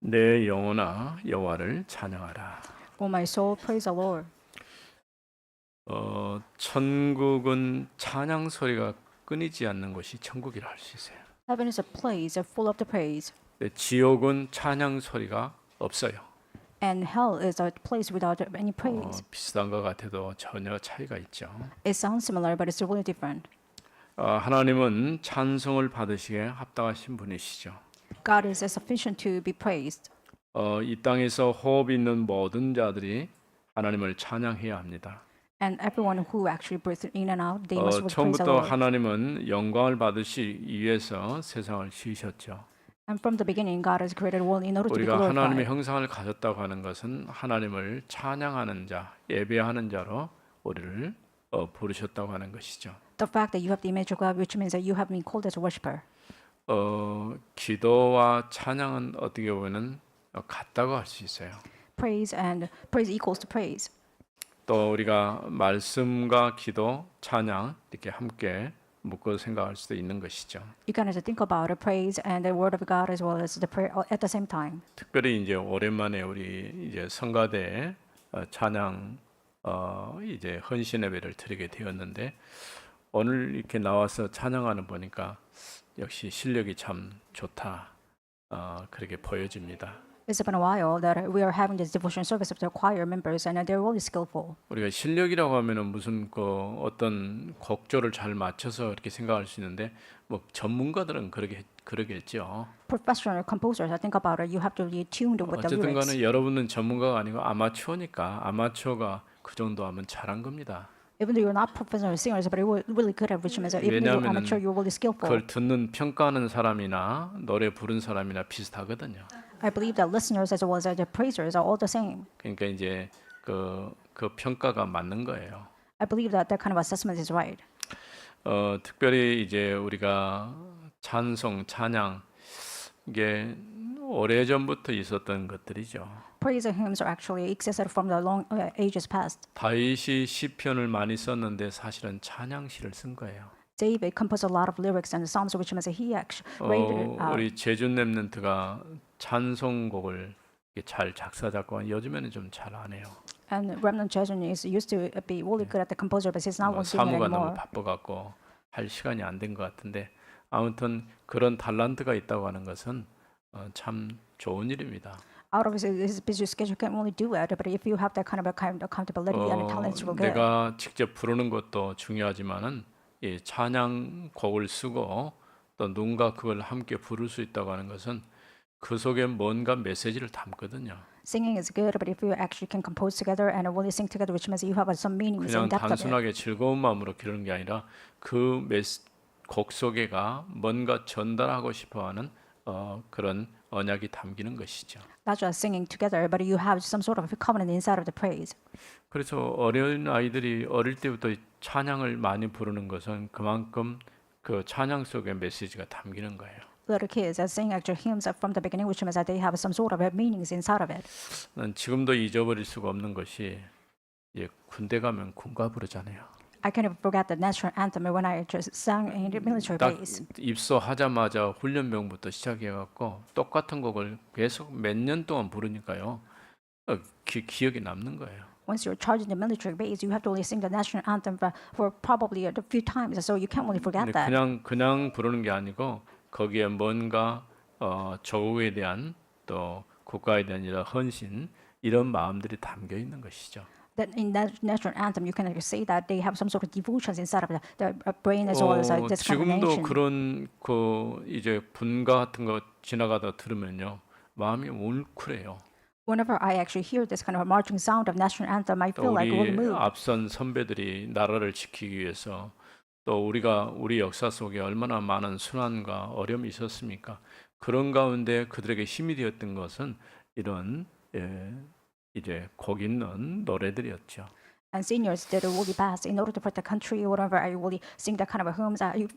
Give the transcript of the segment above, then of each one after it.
내 영혼아 여호와를 찬양하라. O my soul, praise the Lord. 천국은 찬양 소리가 끊이지 않는 곳이 천국이라 할 수 있어요. Heaven is a place full of the praise, 근데 지옥은 찬양 소리가 없어요. and hell is a place without any praise. 비슷한 것 같아도 전혀 차이가 있죠. It sounds similar, but it's really different. 하나님은 찬송을 받으시기에 합당하신 분이시죠. God is sufficient to be praised. 이 땅에서 호흡 있는 모든 자들이 하나님을 찬양해야 합니다. And everyone who actually breathes in and out, they must praise the 처음부터 Lord. 하나님은 영광을 받으시기 위해서 세상을 지으셨죠. And from the beginning, God has created the world in order to be 우리가 하나님의 glorified. 형상을 가졌다고 하는 것은 하나님을 찬양하는 자, 예배하는 자로 우리를 부르셨다고 하는 것이죠. The fact that you have the image of God, which means that you have been called as a worshiper. 기도와 찬양은 어떻게 보면 같다고 할 수 있어요. Praise and praise equals to praise. 또 우리가 말씀과 기도, 찬양 이렇게 함께 묶어 생각할 수도 있는 것이죠. You can also think about a praise and the word of God as well as the prayer at the same time. 특별히 이제 오랜만에 우리 이제 성가대 찬양 이제 헌신 예배를 드리게 되었는데 오늘 이렇게 나와서 찬양하는 보니까 역시 실력이 참 좋다 그렇게 보여집니다. It's been a while that we are having this devotion service of the choir members, and they're really skillful. 우리가 실력이라고 하면은 무슨 어떤 곡조를 잘 맞춰서 이렇게 생각할 수 있는데 뭐 전문가들은 그러겠죠. Professional composers, I think about it, you have to be tuned with the 어쨌든 lyrics. 간에 여러분은 전문가가 아니고 아마추어니까 아마추어가 그 정도 하면 잘한 겁니다. Even though you're not professional singers, but you're really good at which means that even though you're 왜냐하면은 amateur, you're really skillful. 그걸 듣는 평가하는 사람이나 노래 부른 사람이나 비슷하거든요. I believe that listeners as well as the praisers are all the same. 그러니까 이제 그 평가가 맞는 거예요. I believe that that kind of assessment is right. 특별히 이제 우리가 찬송, 찬양 이게 오래전부터 있었던 것들이죠. Praise and hymns are actually existed from the long ages past. 다윗이 시편을 많이 썼는데 사실은 찬양시를 쓴 거예요. David composed a lot of lyrics and songs, which means that he actually rated. 우리 제준 랩런트가 찬송곡을 잘 작사 작곡한 요즘에는 좀 잘 안 해요. And Remnant Children is used to be really good at the composer, but he's not doing it 사무가 너무 anymore. 바빠갖고 할 시간이 안 된 것 같은데 아무튼 그런 탤런트가 있다고 하는 것은 참 좋은 일입니다. Out of his busy schedule, can only do it. But if you have that kind of accountability and talent, you will get. 내가 직접 부르는 것도 중요하지만은 이 찬양곡을 쓰고 또 누군가 그걸 함께 부를 수 있다고 하는 것은 그 속에 뭔가 메시지를 담거든요. Singing is good, but if you actually can compose together and really sing together, which means you have some meanings 그냥 in depth of it. 단순하게 즐거운 마음으로 기르는 게 아니라 그 곡 속에가 뭔가 전달하고 싶어하는 그런 언약이 담기는 것이죠. Not just singing together, but you have some sort of covenant inside of the praise. 그래서 어린 아이들이 어릴 때부터 찬양을 많이 부르는 것은 그만큼 그 찬양 속에 메시지가 담기는 거예요. Little kids are singing actual hymns from the beginning, which means that they have some sort of meanings inside of it. 난 지금도 잊어버릴 수가 없는 것이 군대 가면 군가 부르잖아요. I can't even forget the national anthem when I just sang in the military 딱 base. 입소하자마자 훈련병부터 시작해갖고 똑같은 곡을 계속 몇 년 동안 부르니까요. 기억에 남는 거예요. Once you're charged in the military base, you have to only sing the national anthem for probably a few times, so you can't really forget 근데 that. 그냥 부르는 게 아니고 거기에 뭔가 조국에 대한 또 국가에 대한 이런 헌신 이런 마음들이 담겨 있는 것이죠. That in that national anthem, you can say that they have some sort of devotions inside of the brain as well as this kind of 지금도 nation. 그런 이제 분가 같은 거 지나가다 들으면요 마음이 울컥해요. Whenever I actually hear this kind of marching sound of national anthem, I 또 feel like really 우리 moved. 앞선 선배들이 나라를 지키기 위해서 또 우리 역사 속에 얼마나 많은 순환과 어려움이 있었습니까? 그런 가운데 그들에게 힘이 되었던 것은 이런 이제 곡 있는 노래들이었죠. And seniors did really best in order to protect the country. Whenever I really sing that kind of hymns, I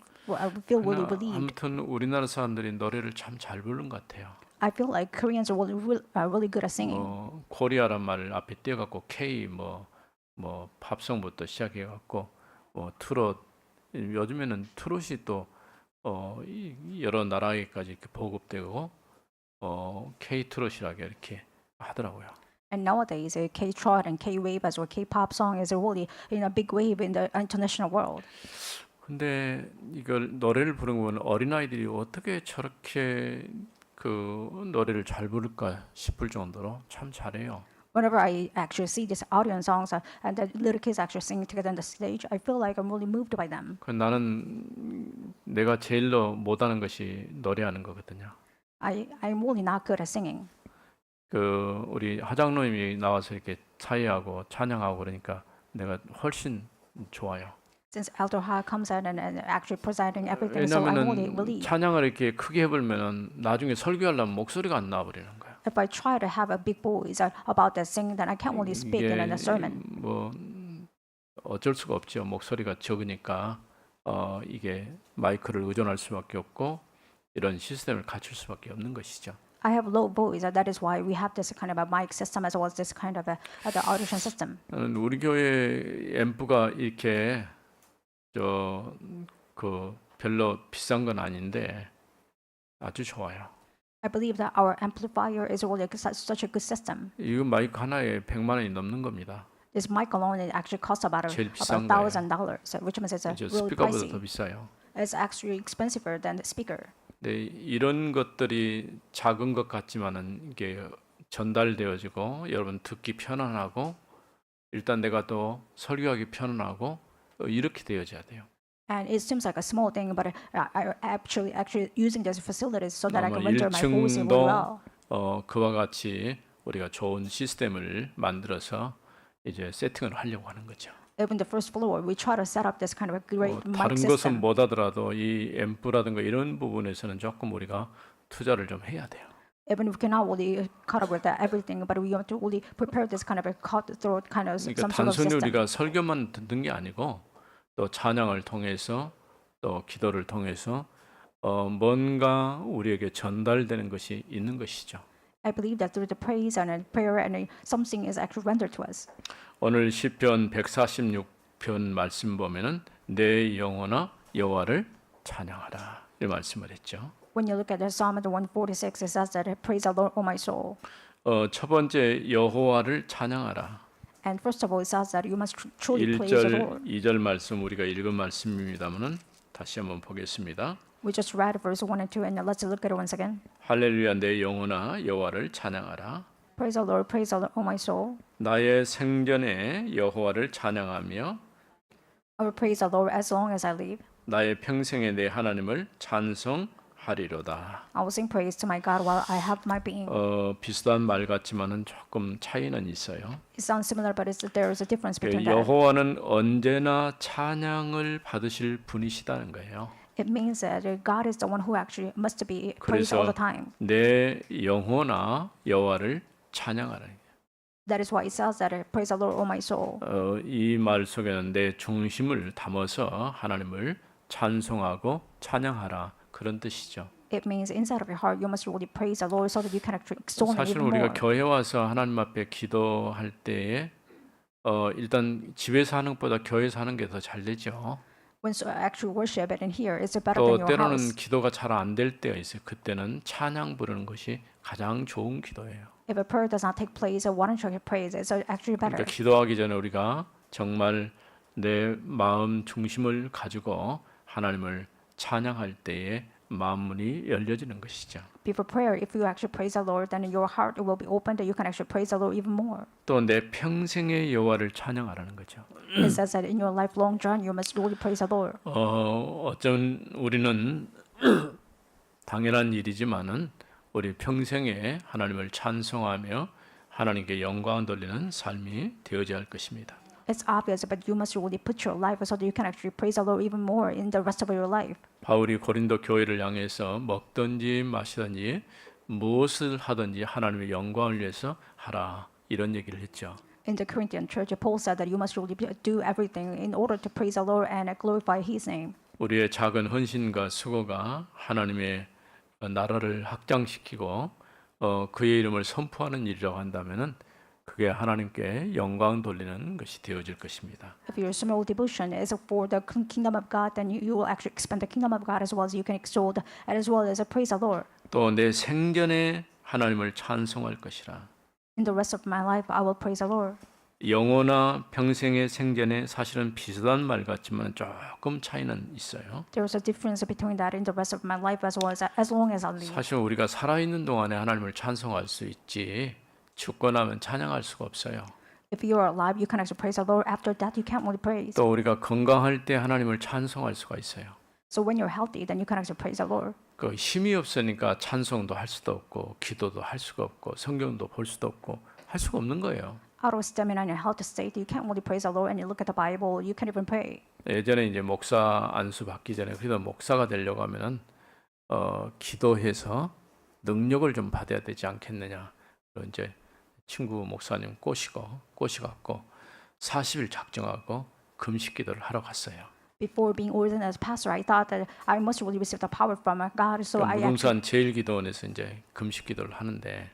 feel really relieved. 아무튼 우리나라 사람들이 노래를 참 잘 부르는 것 같아요. I feel like Koreans are really good at singing. 코리아란 말을 앞에 띄어갖고 K 뭐 팝송부터 시작해갖고 트롯 요즘에는 트롯이 또 여러 나라에까지 이렇게 보급되고 K-트롯이라고 이렇게 하더라고요. And nowadays, K-trot and K-wave as well, K-pop song is really in a big wave in the international world. 근데 이걸 노래를 부르는 건 어린아이들이 어떻게 저렇게 그 노래를 잘 부를까 싶을 정도로 참 잘해요. Whenever I actually see these audience songs and the little kids actually singing together on the stage, I feel like I'm really moved by them. 그 나는 내가 제일로 못하는 것이 노래하는 거거든요. I'm really not good at singing. 그 우리 하장로님이 나와서 이렇게 차이하고 찬양하고 그러니까 내가 훨씬 좋아요. Since Elder Ha comes out and actually presiding everything, so I'm really 왜냐하면은 relieved. 찬양을 이렇게 크게 해보면은 나중에 설교하려면 목소리가 안 나와버리는 거야. If I try to have a big voice about that singing, then I can't really speak in a sermon. 뭐 어쩔 수가 없죠. 목소리가 적으니까 이게 마이크를 의존할 수밖에 없고 이런 시스템을 갖출 수밖에 없는 것이죠. I have low voice. That is why we have this kind of a mic system as well as this kind of the audition system. 우리 교회 앰프가 이렇게 그 별로 비싼 건 아닌데 아주 좋아요. I believe that our amplifier is really such a good system. 이거 마이크 하나에 100만 원이 넘는 겁니다. This mic alone it actually costs about 제일 비싼 $1,000, which means it's a 이제 really 스피커보다 더 pricey. 비싸요. It's actually expensiver than the speaker. 네, 이런 것들이 작은 것 같지만은 이게 전달되어지고 여러분 듣기 편안하고 일단 내가 또 설교하기 편안하고 이렇게 되어져야 돼요. And it seems like a small thing, but I actually using these facilities so that I 아마 can render my voice really 1층도 well. 그와 같이 우리가 좋은 시스템을 만들어서 이제 세팅을 하려고 하는 거죠. Even the first floor, we try to set up this kind of a great mic 다른 것은 system. 못하더라도 이 앰프라든가 이런 부분에서는 조금 우리가 투자를 좀 해야 돼요. Even if we cannot really cover with everything, but we have to really prepare this kind of a cutthroat kind of 그러니까 some sort of 단순히 system. 우리가 설교만 듣는 게 아니고 또 찬양을 통해서 또 기도를 통해서 뭔가 우리에게 전달되는 것이 있는 것이죠. I believe that through the praise and prayer and something is actually rendered to us. 오늘 시편 146편 말씀 보면은 내 영혼아 여호와를 찬양하라 이 말씀을 했죠. When you look at the Psalm 146, it says that praise the Lord, O my soul. 첫 번째 여호와를 찬양하라. And first of all, it says that you must truly praise the 1절, Lord. 2절 말씀 우리가 읽은 말씀입니다만은 다시 한번 보겠습니다. We just read verse 1 and 2, and let's look at it once again. 할렐루야 내 영혼아 여호와를 찬양하라. Praise the Lord, O my soul. 나의 생전에 여호와를 찬양하며 I will praise the Lord as long as I live. 나의 평생에 내 하나님을 찬송하리로다. I will sing praise to my God while I have my being. 비슷한 말 같지만은 조금 차이는 있어요. It sounds similar, but there is a difference between that. 여호와는 언제나 찬양을 받으실 분이시다는 거예요. It means that God is the one who actually must be praised all the time. 내 영혼아 여호와를 찬양하라. That is why it says that praise the Lord, O my soul. 이 말 속에는 내 중심을 담아서 하나님을 찬송하고 찬양하라 그런 뜻이죠. It means inside of your heart you must really praise the Lord so that you can actually extol Him 사실 even 우리가 more. 교회 와서 하나님 앞에 기도할 때에 일단 집에서 하는 것보다 교회에서 하는 게 더 잘 되죠. When actually worship it in here is better 또 than your 때로는 house. 기도가 잘 안 될 때가 있어요. 그때는 찬양 부르는 것이 가장 좋은 기도예요. If a prayer does not take place, why don't you praise it? It's actually better. 그러니까 기도하기 전에 우리가 정말 내 마음 중심을 가지고 하나님을 찬양할 때에 마음문이 열려지는 것이죠. Before prayer, if you actually praise the Lord, then your heart will be opened and you can actually praise the Lord even more. 또 내 평생의 여호와를 찬양하라는 거죠. It says that in your lifelong journey, you must really praise the Lord. 어쩌면 우리는 당연한 일이지만은 우리 평생에 하나님을 찬송하며 하나님께 영광 돌리는 삶이 되어져야 할 것입니다. It's obvious, but you must really put your life so that you can actually praise the Lord even more in the rest of your life. 바울이 고린도 교회를 향해서 먹든지 마시든지 무엇을 하든지 하나님의 영광을 위해서 하라 이런 얘기를 했죠. In the Corinthian church, Paul said that you must really do everything in order to praise the Lord and glorify His name. 우리의 작은 헌신과 수고가 하나님의 나라를 확장시키고 그의 이름을 선포하는 일이라고 한다면은 그게 하나님께 영광 돌리는 것이 되어질 것입니다. If your small devotion is for the kingdom of God, then you will actually expand the kingdom of God as well as you can exalt and as well as praise the Lord. 또 내 생전에 하나님을 찬송할 것이라. In the rest of my life, I will praise the Lord. 영어나 평생의 생전에 사실은 비슷한 말 같지만 조금 차이는 있어요. There is a difference between that in the rest of my life as well as long as I live. 사실 우리가 살아있는 동안에 하나님을 찬송할 수 있지 죽고 나면 찬양할 수가 없어요. If you are alive, you can actually praise the Lord. After that, you can't really praise. 또 우리가 건강할 때 하나님을 찬송할 수가 있어요. So when you're healthy, then you can actually praise the Lord. 그 힘이 없으니까 찬송도 할 수도 없고 기도도 할 수가 없고 성경도 볼 수도 없고 할 수가 없는 거예요. Out of stamina in your health state, you can't really praise the Lord. And you look at the Bible, you can't even pray. 예전에 이제 목사 안수 받기 전에 그래도 목사가 되려고 하면은 기도해서 능력을 좀 받아야 되지 않겠느냐. 그리고 이제 친구 목사님 꼬시갖고 40일 작정하고 금식 기도를 하러 갔어요. Before being ordained as pastor, I thought that I must really receive the power from God. So I actually, 무등산 제일기도원에서 이제 금식 기도를 하는데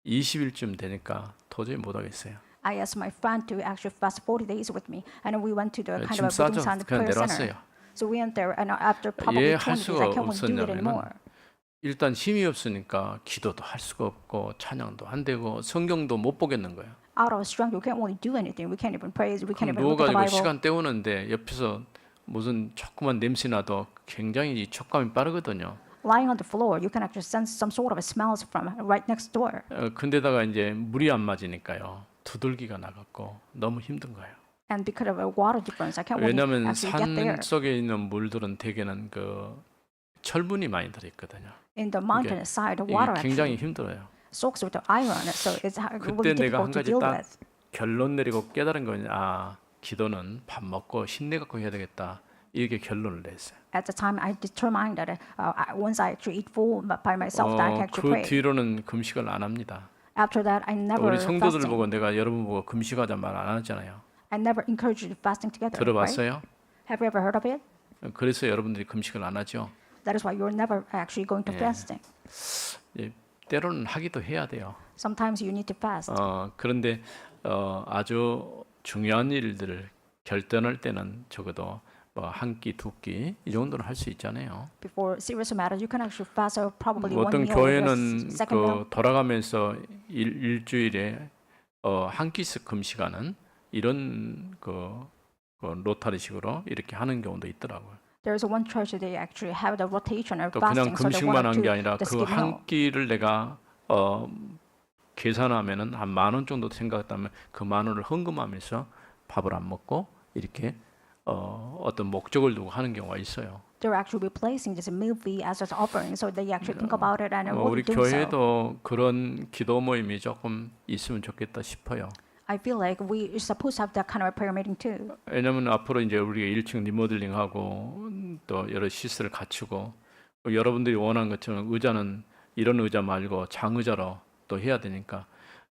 20일쯤 되니까 도저히 못 하겠어요. I asked my friend to actually fast 40 days with me, and we went to the kind 짐 of a 싸죠. Budong 그냥 prayer 내려왔어요. center. So we went there, and after probably 예, 할 20 days, 수가 I can't really do it 없었냐면은 anymore. 일단 힘이 없으니까 기도도 할 수가 없고 찬양도 안 되고 성경도 못 보겠는 거예요. Out of strength, we can't really do anything. We can't even praise. We can't even look at the 누워가지고 Bible. 시간 때우는데 옆에서 무슨 조그만 냄새 나도 굉장히 이 촉감이 빠르거든요. Lying on the floor, you can actually sense some sort of smells from right next door. 근데다가 이제 물이 안 맞으니까요. 두들기가 나갔고 너무 힘든 거예요. And because of a water difference, I can't really 왜냐하면 actually get there. 산 속에 있는 물들은 대개는 그 철분이 많이 들어있거든요. In the mountain side, the 이게 water 굉장히 actually 힘들어요. soaks with the iron, so it's 그때 really 내가 한 difficult to 가지 deal 딱 with. 결론 내리고 깨달은 거는 기도는 밥 먹고 힘내 갖고 해야 되겠다. 이렇게 결론을 냈어요. At the time, I determined that once I actually eat full by myself, that I can actually 그 pray. 뒤로는 금식을 안 합니다. After that, I never 우리 성도들 fasting. 보고 내가 여러분 보고 금식하자 말 안 하잖아요. I never encourage you to fasting together. Right? 들어봤어요? Have you ever heard of it? 그래서 여러분들이 금식을 안 하죠. That is why you're never actually going to 예. fasting. 때로는 하기도 해야 돼요. Sometimes you need to fast. 그런데 아주 중요한 일들을 결단할 때는 적어도 뭐 한 끼, 두 끼 이 정도는 할 수 있잖아요. Before serious matters, you can actually fast probably 어떤 one meal. 교회는 second meal. 그 돌아가면서 일주일에 한 끼씩 금식하는 이런 그 로타리식으로 이렇게 하는 경우도 있더라고요. There's one church they actually have the rotation of 또 그냥 fasting, so they 금식만 want 한 to 게 아니라 just 그 skip meal. 한 끼를 내가 계산하면은 한 10,000원 정도 생각했다면 그 10,000원을 헌금하면서 밥을 안 먹고 이렇게 어떤 목적을 두고 하는 경우가 있어요. They're actually replacing this meal fee as an offering, so they actually think about it and 우리 will do so. 교회도 그런 기도 모임이 조금 있으면 좋겠다 싶어요. I feel like we are supposed to have that kind of a prayer meeting too. 왜냐하면 앞으로 이제 우리가 1층 리모델링하고 또 여러 시설을 갖추고 여러분들이 원하는 것처럼 의자는 이런 의자 말고 장의자로 또 해야 되니까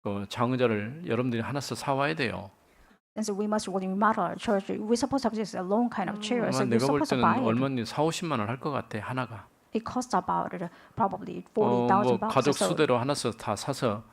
그 장의자를 여러분들이 하나씩 사와야 돼요. And so we must really remodel our church. We're supposed to have this long kind of chair, so you're 내가 볼 supposed to 때는 buy it. 얼마니 4-50만 원 할 것 같아 하나가. It costs about probably 뭐 $40,000 가족 so 수대로 하나씩 다 사서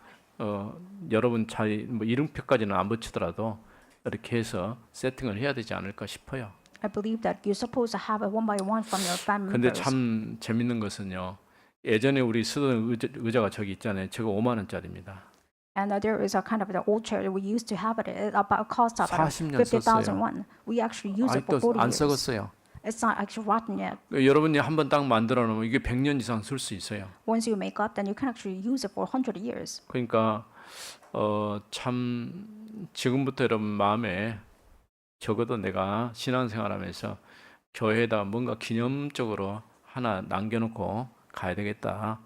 여러분 자리 뭐 이름표까지는 안 붙이더라도 이렇게 해서 세팅을 해야 되지 않을까 싶어요. I believe that you're supposed to have it one by one from your family 근데 members. 참 재밌는 것은요. 예전에 우리 쓰던 의자가 저기 있잖아요. 저거 5만 원짜리입니다. And there is a kind of the old chair that we used to have it. It about cost about 40년 50,000 won. We actually use it for 아직도 40 안 years. 썩었어요. It's not actually rotten yet. 여러분이 한번 딱 만들어 놓으면 이게 100년 이상 쓸 수 있어요. Once you make up, then you can actually use it for 100 years. 그러니까 참 지금부터 여러분 마음에 적어도 내가 신앙생활하면서 교회에다 뭔가 기념적으로 하나 남겨놓고 가야 되겠다.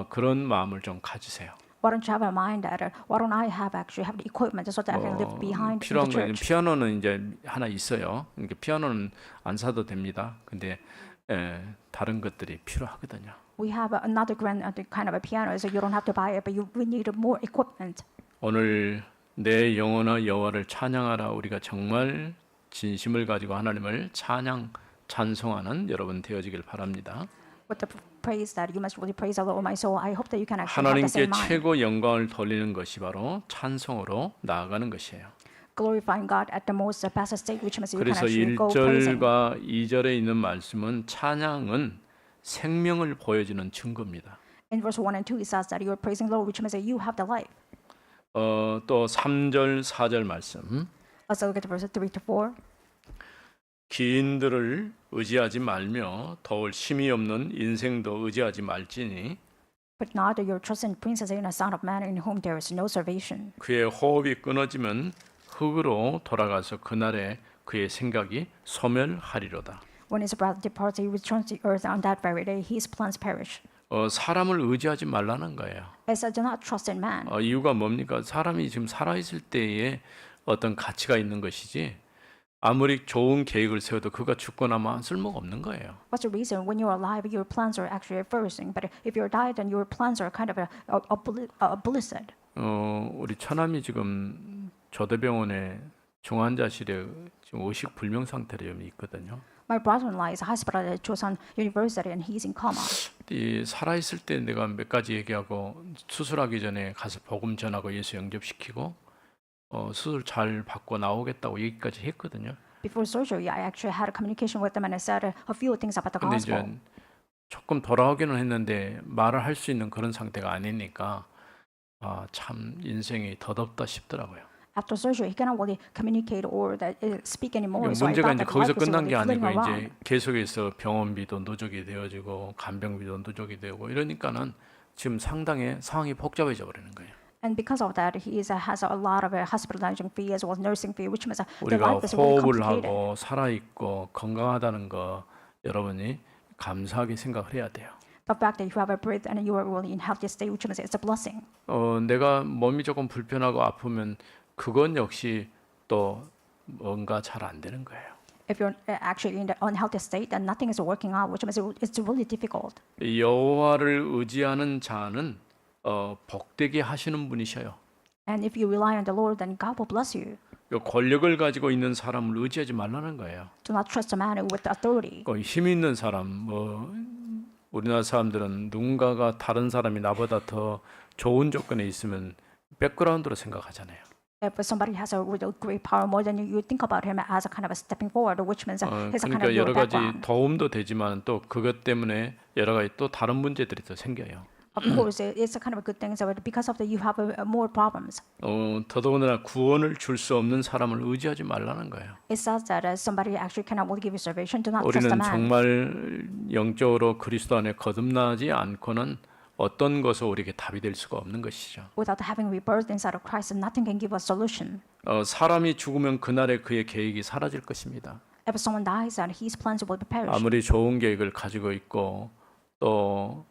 그런 마음을 좀 가지세요. Why don't you have in mind that? Why don't I have the equipment so that I can live behind the 필요한 거 church? 피아노는 이제 하나 있어요. 그러니까 피아노는 안 사도 됩니다. 근데 다른 것들이 필요하거든요. We have another kind of a piano, so you don't have to buy it, but we need more equipment. 오늘 내 영혼아 여호와를 찬양하라. 우리가 정말 진심을 가지고 하나님을 찬송하는 여러분 되어지길 바랍니다. With the praise that you must really praise the Lord, my soul. I hope that you can actually have the 하나님께 same mind. 최고 영광을 돌리는 것이 바로 찬송으로 나아가는 것이에요. Glorifying God at the most best state, which means you can 그래서 actually go praising. 1절과 2절에 있는 말씀은 찬양은 생명을 보여주는 증거입니다. In verse 1 and 2, it says that you are praising the Lord, which means that you have the life. 또 3절, 4절 말씀. Let's look at verse 3 to 4. 기인들을 의지하지 말며 더울 힘이 없는 인생도 의지하지 말지니 But not your trust in princes and in a son of man in whom there is no salvation. 그의 호흡이 끊어지면 흙으로 돌아가서 그날에 그의 생각이 소멸하리로다. When his breath departs, he returns to earth. On that very day, his plans perish. 사람을 의지하지 말라는 거예요. It said, do not trust in man. 이유가 뭡니까? 사람이 지금 살아있을 때에 어떤 가치가 있는 것이지 아무리 좋은 계획을 세워도 그가 죽고 나면 쓸모가 없는 거예요. What's the reason? When you're alive, your plans are actually flourishing. But if you're died, then your plans are kind of blizzard. 우리 처남이 지금 조대병원에 중환자실에 지금 의식 불명 상태로 있거든요. My brother-in-law is hospitalized at Chosun University and he's in coma. 이 살아있을 때 내가 몇 가지 얘기하고 수술하기 전에 가서 복음 전하고 예수 영접시키고 수술 잘 받고 나오겠다고 얘기까지 했거든요. Before surgery, I actually had a communication with them and I said a few things about the 근데 gospel. 이제 조금 돌아오기는 했는데 말을 할 수 있는 그런 상태가 아니니까 참 인생이 더덥다 싶더라고요. After surgery, he cannot really communicate or speak anymore. So I 문제가 thought 이제 that 거기서 life was 끝난 게 already flitting 아니고 around. 이제 계속해서 병원비도 누적이 되어지고 간병비도 누적이 되고 이러니까는 지금 상당히 상황이 복잡해져 버리는 거예요. And because of that, he has a lot of hospitalizing fee as well as nursing fee, which means the 우리가 life is really 호흡을 complicated. 하고 살아 있고 건강하다는 거 여러분이 감사하게 생각을 해야 돼요. The fact that you have a breath and you are really in healthy state, which means it's a blessing. 내가 몸이 조금 불편하고 아프면 그건 역시 또 뭔가 잘 안 되는 거예요. If you're actually in the unhealthy state, then nothing is working out, which means it's really difficult. 여호와를 의지하는 자는 복되게 하시는 분이셔요. And if you rely on the Lord, then God will bless you. 권력을 가지고 있는 사람을 의지하지 말라는 거예요. Do not trust a man with authority. 힘 있는 사람, 우리나라 사람들은 누군가가 다른 사람이 나보다 더 좋은 조건에 있으면 백그라운드로 생각하잖아요. If somebody has a really great power more than you, you think about him as a kind of a stepping forward, which means he's a kind 그러니까 of your 여러 가지 background. 도움도 되지만 또 그것 때문에 여러 가지 또 다른 문제들이 더 생겨요. Of course, it's a kind of a good thing, but because of that, you have more problems. 더더군다나 구원을 줄 수 없는 사람을 의지하지 말라는 거예요. It says that somebody actually cannot really give you salvation. Do not trust 우리는 a man. 정말 영적으로 그리스도 안에 거듭나지 않고는 어떤 것도 우리에게 답이 될 수가 없는 것이죠. Without having rebirth inside of Christ, nothing can give us solution. 사람이 죽으면 그날에 그의 계획이 사라질 것입니다. If someone dies, and his plans will be perished. 아무리 좋은 계획을 가지고 있고 또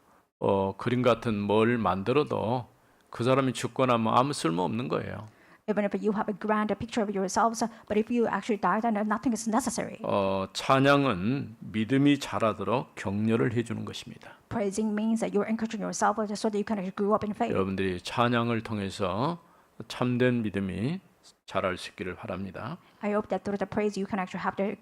그림 같은 뭘 만들어도 그 사람이 죽고 나면 아무 쓸모 없는 거예요. Even if you have a grand picture of yourselves, but if you actually die, then nothing is necessary. 찬양은 믿음이 자라도록 격려를 해주는 것입니다. Praising means that you're encouraging yourself so that you can actually grow up in faith. 여러분들이 찬양을 통해서 참된 믿음이 자랄 수 있기를 바랍니다. I hope that through the praise you can actually have the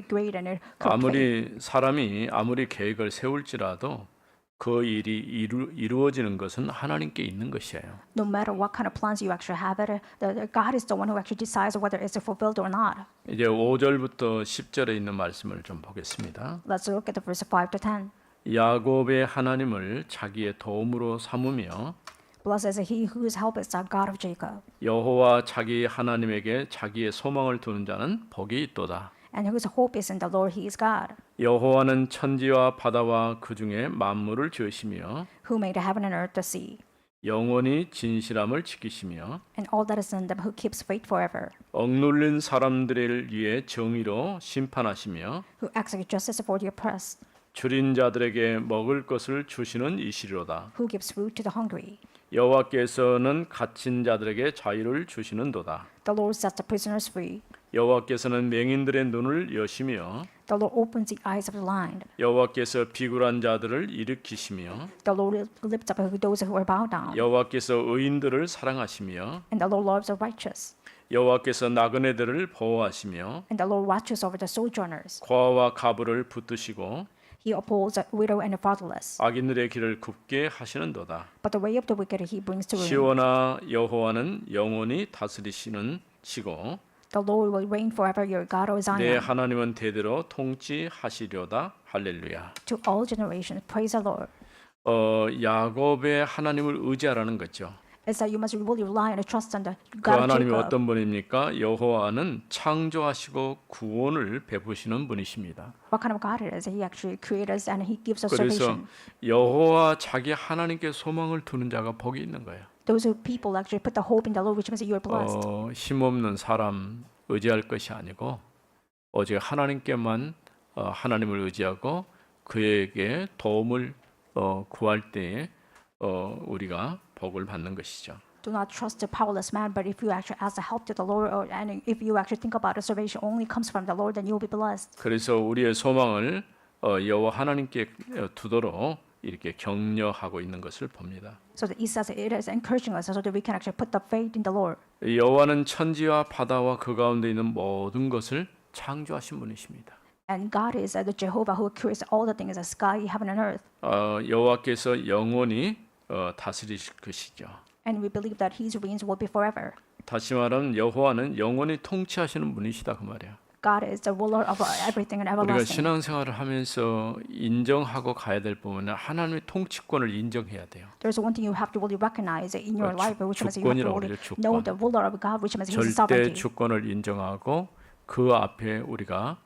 great and correct faith. 아무리 사람이 아무리 계획을 세울지라도 그 일이 이루어지는 것은 하나님께 있는 것이에요. No matter what kind of plans you actually have, God is the one who actually decides whether it's fulfilled or not. 이제 5절부터 10절에 있는 말씀을 좀 보겠습니다. Let's look at the verse 5 to 10. 야곱의 하나님을 자기의 도움으로 삼으며 Blessed is he whose help is the God of Jacob, 여호와 자기 하나님에게 자기의 소망을 두는 자는 복이 있도다. and whose hope is in the Lord, he is God, 여호와는 천지와 바다와 그 중에 만물을 지으시며 who made heaven and earth, the sea, 영원히 진실함을 지키시며 and all that is in them, who keeps faith forever, 억눌린 사람들을 위해 정의로 심판하시며 who executes justice for the oppressed, 줄인 자들에게 먹을 것을 주시는 이시로다. who gives food to the hungry. 여호와께서는 갇힌 자들에게 자유를 주시는도다. The Lord sets the prisoners free. 여호와께서는 맹인들의 눈을 여시며 The Lord opens the eyes of the blind. 여호와께서 비굴한 자들을 일으키시며 The Lord lifts up those who are bowed down. 여호와께서 의인들을 사랑하시며 And the Lord loves the righteous. 여호와께서 나그네들을 보호하시며 And the Lord watches over the sojourners. 고아와 가부를 붙드시고 He upholds the widow and the fatherless. 악인들의 길을 굽게 하시는도다. But the way of the wicked he brings to ruin. 시온아 여호와는 영원히 다스리시는 시고 The Lord will reign forever. Your God, O 내 Zion. 하나님은 대대로 통치하시려다. 할렐루야. To all generations, praise the Lord. 야곱의 하나님을 의지하라는 거죠. It's that you must really rely and trust on the 그 God of 하나님이 Jacob. 어떤 분입니까? 여호와는 창조하시고 구원을 베푸시는 분이십니다. What kind of God it is? He actually created us and He gives us 그래서 salvation. 여호와 자기 하나님께 소망을 두는 자가 복이 있는 거예요. Those who people actually put the hope in the Lord, which means that you are blessed. 힘없는 사람 의지할 것이 아니고 오직 하나님께만 하나님을 의지하고 그에게 도움을 구할 때에 우리가 복을 받는 것이죠. Do not trust the powerless man, but if you actually ask the help to the Lord, and if you actually think about it, salvation only comes from the Lord, then you will be blessed. 그래서 우리의 소망을 여호와 하나님께 두도록 이렇게 격려하고 있는 것을 봅니다. So that He says it is encouraging us so that we can actually put the faith in the Lord. 여호와는 천지와 바다와 그 가운데 있는 모든 것을 창조하신 분이십니다. And God is the Jehovah who creates all the things, the sky, heaven, and earth. 여호와께서 영원히 다스리실 것이죠. And we believe that His reigns will be forever. 다시 말하면 여호와는 영원히 통치하시는 분이시다 그 말이야. God is the ruler of everything and 우리가 everlasting. 신앙생활을 하면서 인정하고 가야 될 부분은 하나님의 통치권을 인정해야 돼요. There's one thing you have to really recognize in your life, which means you have to 주권이라고 really 그래요, know 주권. the ruler of God, which means His 절대 sovereignty. 주권을 인정하고 그 앞에 우리가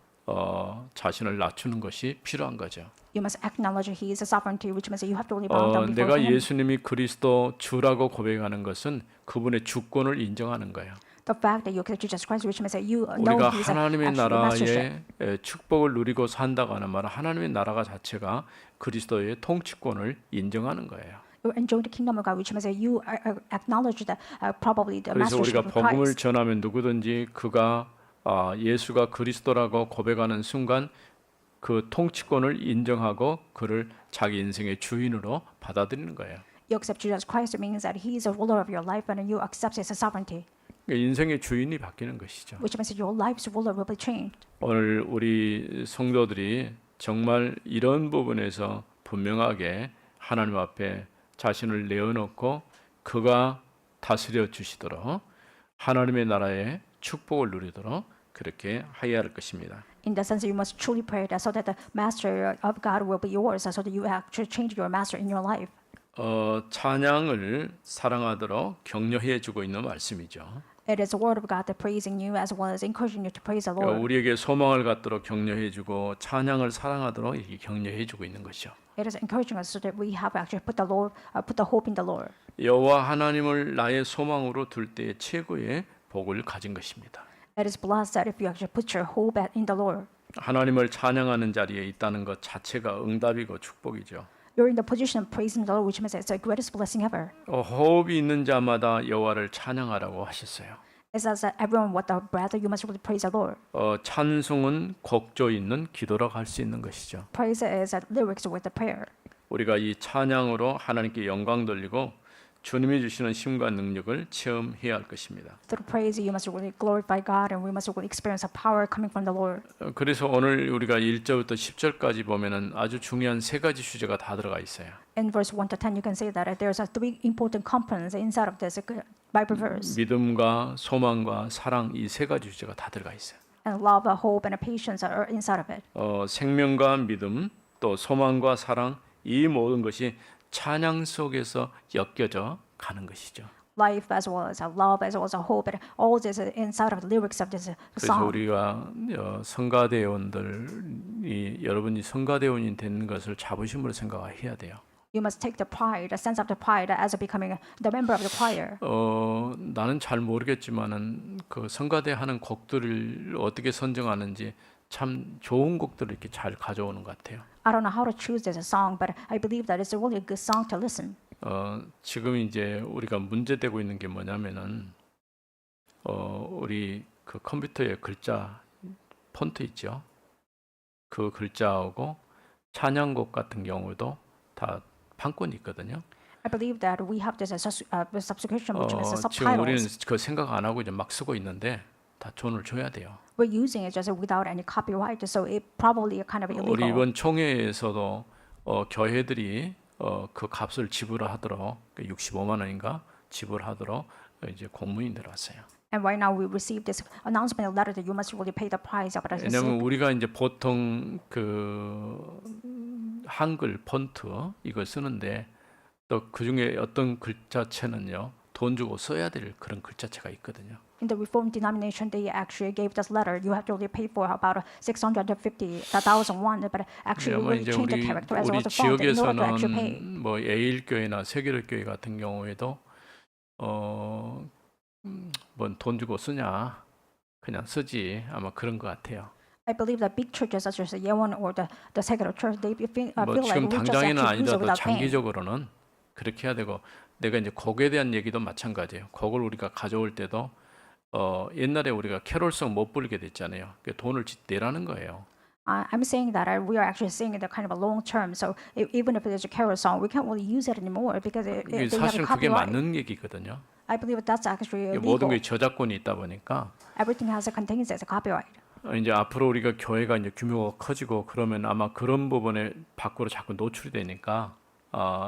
자신을 낮추는 것이 필요한 거죠. You must acknowledge His sovereignty, which means that you have to really bow down before 내가 Him. 예수님이 그리스도 주라고 고백하는 것은 그분의 주권을 인정하는 거예요. The fact that you accept Jesus Christ, which means that you know 우리가 His 하나님의 actual mastership. 나라의 축복을 누리고 산다고 하는 말은 하나님의 나라가 자체가 그리스도의 통치권을 인정하는 거예요. You enjoy the kingdom of God, which means that you acknowledge that probably the 그래서 우리가 mastership of 복음을 Christ. 전하면 누구든지 그가 예수가 그리스도라고 고백하는 순간 그 통치권을 인정하고 그를 자기 인생의 주인으로 받아들이는 거예요. You accept Jesus Christ, it means that He is the ruler of your life, and you accept His sovereignty, 인생의 주인이 바뀌는 것이죠. which means that your life's ruler will be changed. 오늘 우리 성도들이 정말 이런 부분에서 분명하게 하나님 앞에 자신을 내어놓고 그가 다스려 주시도록 하나님의 나라의 축복을 누리도록 그렇게 하여야 할 것입니다. In the sense, that you must truly pray that so that the master of God will be yours, so that you actually change your master in your life. 찬양을 사랑하도록 격려해 주고 있는 말씀이죠. It is the word of God that praising you as well as encouraging you to praise the Lord. 우리에게 소망을 갖도록 격려해 주고 찬양을 사랑하도록 이렇게 격려해 주고 있는 것이죠. It is encouraging us so that we have actually put the hope in the Lord. 여호와 하나님을 나의 소망으로 둘 때의 최고의 복을 가진 것입니다. It is blessed that if you actually put your hope in the Lord, 하나님을 찬양하는 자리에 있다는 것 자체가 응답이고 축복이죠. you're in the position of praising the Lord, which means it's the greatest blessing ever. 호흡이 있는 자마다 여호와를 찬양하라고 하셨어요. It says that everyone with the breath, you must really praise the Lord. 찬송은 곡조 있는 기도라고 할 수 있는 것이죠. Praise is lyrics with the prayer. 우리가 이 찬양으로 하나님께 영광 돌리고 주님이 주시는 힘과 능력을 체험해야 할 것입니다. Through praise, you must really glorify God, and we must really experience the power coming from the Lord. 그래서 오늘 우리가 1절부터 10절까지 보면은 아주 중요한 세 가지 주제가 다 들어가 있어요. In verse 1 to 10, you can say that there's three important components inside of this Bible verse. 믿음과 소망과 사랑 이 세 가지 주제가 다 들어가 있어요. And love, hope, and patience are inside of it. 생명과 믿음 또 소망과 사랑 이 모든 것이 찬양 속에서 엮여져 가는 것이죠. Life as well as love as well as hope, and all this is inside of the lyrics of this 그래서 song. 우리가 성가대원들이 여러분이 성가대원이 되는 것을 자부심으로 생각해야 돼요. You must take the pride, the sense of the pride as becoming the member of the choir. 나는 잘 모르겠지만은 그 성가대 하는 곡들을 어떻게 선정하는지 참 좋은 곡들을 이렇게 잘 가져오는 것 같아요. I don't know how to choose this song, but I believe that it's a really good song to listen. 지금 이제 우리가 문제되고 있는 게 뭐냐면은 우리 그 컴퓨터에 글자 폰트 있죠. 그 글자하고 찬양곡 같은 경우도 다 판권이 있거든요. I believe that we have this subscription, which means the 지금 우리는 subtitles. 그 생각 안 하고 이제 막 쓰고 있는데 다 돈을 줘야 돼요. We're using it just without any copyright, so it probably kind of 우리 illegal. 이번 총회에서도 교회들이 그 값을 지불하도록 65만 원인가 지불하도록 이제 공문이 들어왔어요. And right now we received this announcement letter that you must really pay the price of it. 왜냐하면 우리가 이제 보통 그 한글 폰트 이걸 쓰는데 또 그중에 어떤 글자체는요 돈 주고 써야 될 그런 글자체가 있거든요. In the Reformed denomination, they actually gave this letter. You have to really pay for about 650,000 won, but actually 아마 really 이제 change the 우리 character as well 우리 as the font in order to actually pay. 지역에서는 뭐 에일 교회나 세계를 교회 같은 경우에도 뭔돈 주고 쓰냐 그냥 쓰지 아마 그런 것 같아요. I believe that big churches such as the Yewon or the secular church, they feel 뭐 like 지금 we just 당장에는 actually use it 아니더라도 without paying. 장기적으로는 그렇게 해야 되고 내가 이제 곡에 대한 얘기도 마찬가지예요. 곡을 우리가 가져올 때도 옛날에 우리가 캐롤송 못 부르게 됐잖아요. 그 돈을 내라는 거예요. I'm saying that we are actually saying it kind of a long term. So even if it is a carol song, we can't really use it anymore because 이게 they have a 사실은 그게 copyright. 맞는 얘기거든요. I believe that's actually 이게 모든 illegal. 게 저작권이 있다 보니까 Everything has a contains as a copyright. 이제 앞으로 우리가 교회가 이제 규모가 커지고 그러면 아마 그런 부분에 밖으로 자꾸 노출이 되니까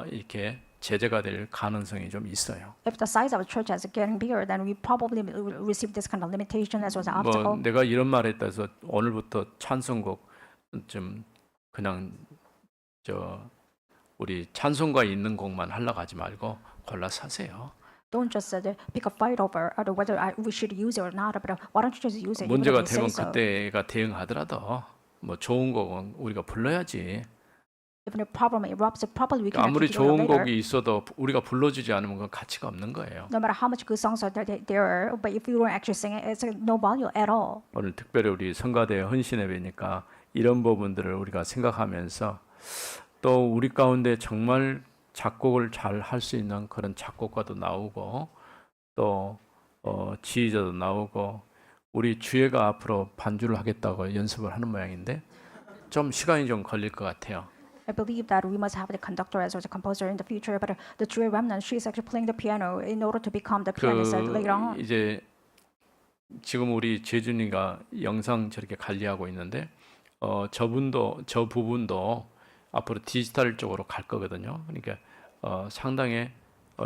이렇게 제재가 될 가능성이 좀 있어요. If the size of a church is getting bigger, then we probably will receive this kind of limitation as well as an 뭐 obstacle. 내가 이런 말했다 해서 오늘부터 찬송곡 좀 그냥 우리 찬송가 있는 곡만 하려고 하지 말고 골라서 하세요. Don't just pick a fight over whether we should use it or not, but why don't you just use it? even 문제가 if they say 되면 so. 그때가 대응하더라도 뭐 좋은 곡은 우리가 불러야지. If the problem erupts, probably we can 아무리 actually do it 좋은 later. 곡이 있어도 우리가 불러주지 않으면 그건 가치가 없는 거예요. No matter how much good songs are there, but if you don't actually sing it, it's no value at all. 오늘 특별히 우리 성가대 헌신예배니까 이런 부분들을 우리가 생각하면서 또 우리 가운데 정말 작곡을 잘 할 수 있는 그런 작곡가도 나오고 또 지휘자도 나오고 우리 주예가 앞으로 반주를 하겠다고 연습을 하는 모양인데 좀 시간이 좀 걸릴 것 같아요. I believe that we must have the conductor as well as the composer in the future, but the true remnant, she is actually playing the piano in order to become the pianist later on. 이제 지금 우리 재준이가 영상 저렇게 관리하고 있는데 저 부분도 앞으로 디지털 쪽으로 갈 거거든요. 그러니까 상당히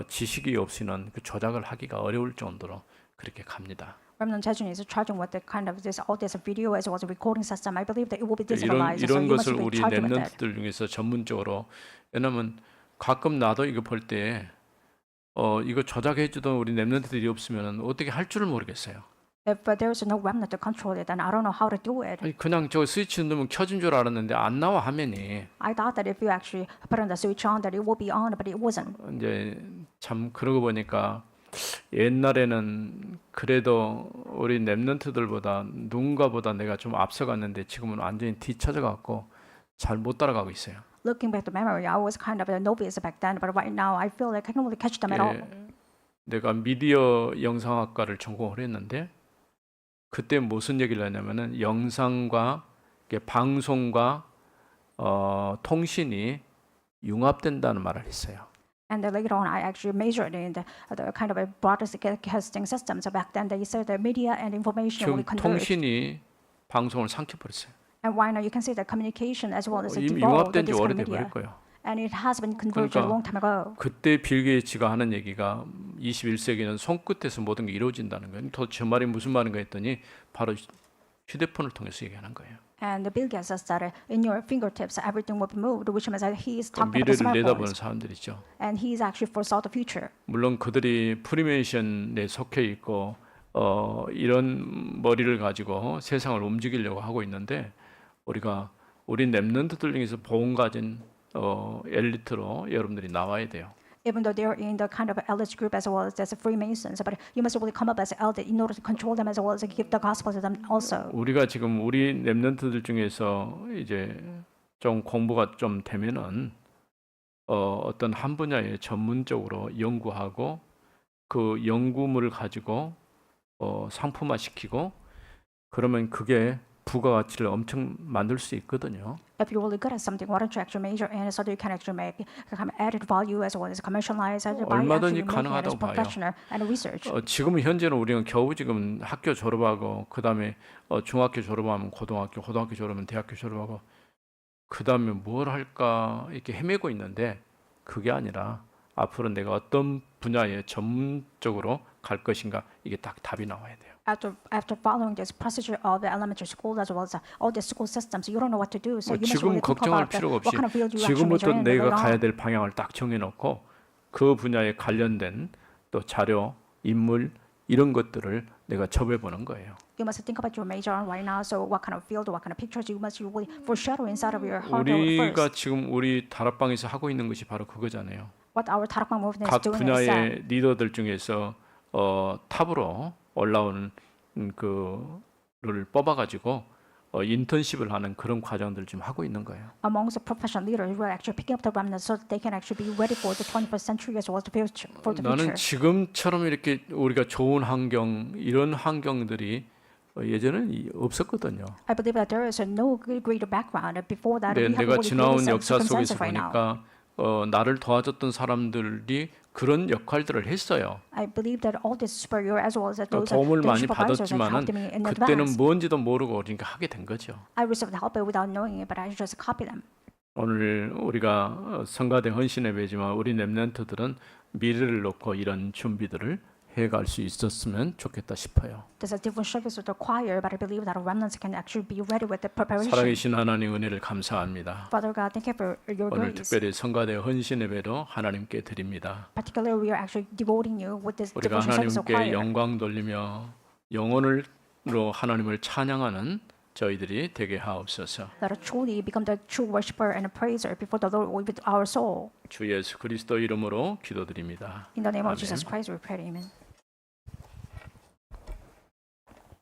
지식이 없이는 그 조작을 하기가 어려울 정도로 그렇게 갑니다. Remnant Jejun is charging with the kind of all this video as well as a recording system. I believe that it will be 이런 digitalized, so 이런 you must 것을 be 우리 charging with that. 랩런트들 중에서 전문적으로 왜냐면 가끔 나도 이거 볼 때 이거 조작해 주던 우리 랩런트들이 없으면 어떻게 할 줄을 모르겠어요. If there is no remnant to control it, then I don't know how to do it. 아니 그냥 저 스위치 누르면 켜진 줄 알았는데 안 나와 화면이. I thought that if you actually put on the switch on, that it will be on, but it wasn't. 이제 참 그러고 보니까 옛날에는 그래도 우리 랩런트들보다 누군가보다 내가 좀 앞서갔는데 지금은 완전히 뒤쳐져 갖고 잘 못 따라가고 있어요. Looking back to memory, I was kind of a novice back then, but right now I feel like I can't really catch them at all. 내가 미디어 영상학과를 전공을 했는데 그때 무슨 얘기를 하냐면은 영상과 이게 방송과 통신이 융합된다는 말을 했어요. And then later on, I actually majored in the kind of a broadcasting system. So back then, they said the media and information 지금 will converge. 통신이 방송을 삼켜버렸어요. And right now, you can see that communication as well as 이미 devolved 융합된 지 this kind of 오래돼 media. 버릴 거예요. And it has been converged a 그러니까 long time ago. 그때 빌 게이츠가 하는 얘기가 21세기는 손끝에서 모든 게 이루어진다는 거예요. 도대체 저 말이 무슨 말인가 했더니 바로 휴대폰을 통해서 얘기하는 거예요. And the Bill Gates says that in your fingertips, everything will be moved, which means that he is 그러니까 talking about the 미래를 내다보는 smartphones. 사람들이죠. And he is actually foresaw the future. 물론 그들이 프리메이션에 속해 있고 이런 머리를 가지고 세상을 움직이려고 하고 있는데 우리가 우리 랩런트들 중에서 본 가진 엘리트로 여러분들이 나와야 돼요. Even though they're in the kind of elite group as well as Freemasons, but you must really come up as elite in order to control them as well as give the gospel to them also. 우리가 지금 우리 랩런트들 중에서 이제 좀 공부가 좀 되면은 어떤 한 분야에 전문적으로 연구하고 그 연구물을 가지고 상품화 시키고 그러면 그게 부가가치를 엄청 만들 수 있거든요. If you're really good at something, why don't you actually major in it so that you can actually make kind of added value as well as commercialize it by 얼마든지 actually making it as 가능하다고 봐요. professional and research. 지금 현재는 우리는 겨우 지금 학교 졸업하고 그 다음에 중학교 졸업하면 고등학교 졸업하면 대학교 졸업하고 그 다음에 뭘 할까 이렇게 헤매고 있는데 그게 아니라 앞으로 내가 어떤 분야에 전문적으로 갈 것인가 이게 딱 답이 나와야 돼요. After following this procedure of the elementary school as well as all the school systems, you don't know what to do. So you must 지금 really think 걱정할 about the, 필요가 what 없이 kind of field you actually major 지금부터 in 내가 later 가야 on. 될 방향을 딱 정해놓고 그 분야에 관련된 또 자료, 인물 이런 것들을 내가 접해 보는 거예요. You must think about your major right now. So what kind of field, what kind of pictures you must really foreshadow inside of your heart first. 우리가 지금 우리 다락방에서 하고 있는 것이 바로 그거잖아요. What our Tarakman movement is 각 doing is that 분야의 리더들 중에서 탑으로 올라오는 그를 뽑아가지고 인턴십을 하는 그런 과정들을 지금 하고 있는 거예요. amongst the professional leaders who are actually picking up the remnants so that they can actually be ready for the 21st century as well as the future, for the 나는 future. 지금처럼 이렇게 우리가 좋은 환경 이런 환경들이 예전에는 없었거든요. I believe that there is no greater background. Before that, we have 내가 really 지나온 created 역사 circumstances 속에서 right now. 보니까 나를 도와줬던 사람들이 그런 역할들을 했어요. I believe that all the superior as well as those 도움을 the 많이 supervisors have 받았지만은 helped me in 그때는 advance. 뭔지도 모르고 그러니까 하게 된 거죠. I received help without knowing it, but I just copy them. 오늘 우리가 성가대 헌신예배지만 우리 렘넌트들은 미래를 놓고 이런 준비들을 해갈 수 있었으면 좋겠다 싶어요. There's a different service with the choir, but I believe that our remnants can actually be ready with the preparation. 살아계신 하나님 은혜를 감사합니다. Father God, thank you for your 오늘 grace. 특별히 성가대 헌신예배도 하나님께 드립니다. Particularly, we are actually devoting you with this 우리가 devotion service of 하나님께 choir. 영광 돌리며 영혼으로 하나님을 찬양하는 저희들이 되게 하옵소서. That are truly become the true worshiper and praiser before the Lord with our soul. 주 예수 그리스도 이름으로 기도드립니다. In the name 아멘. of Jesus Christ, we pray. Amen.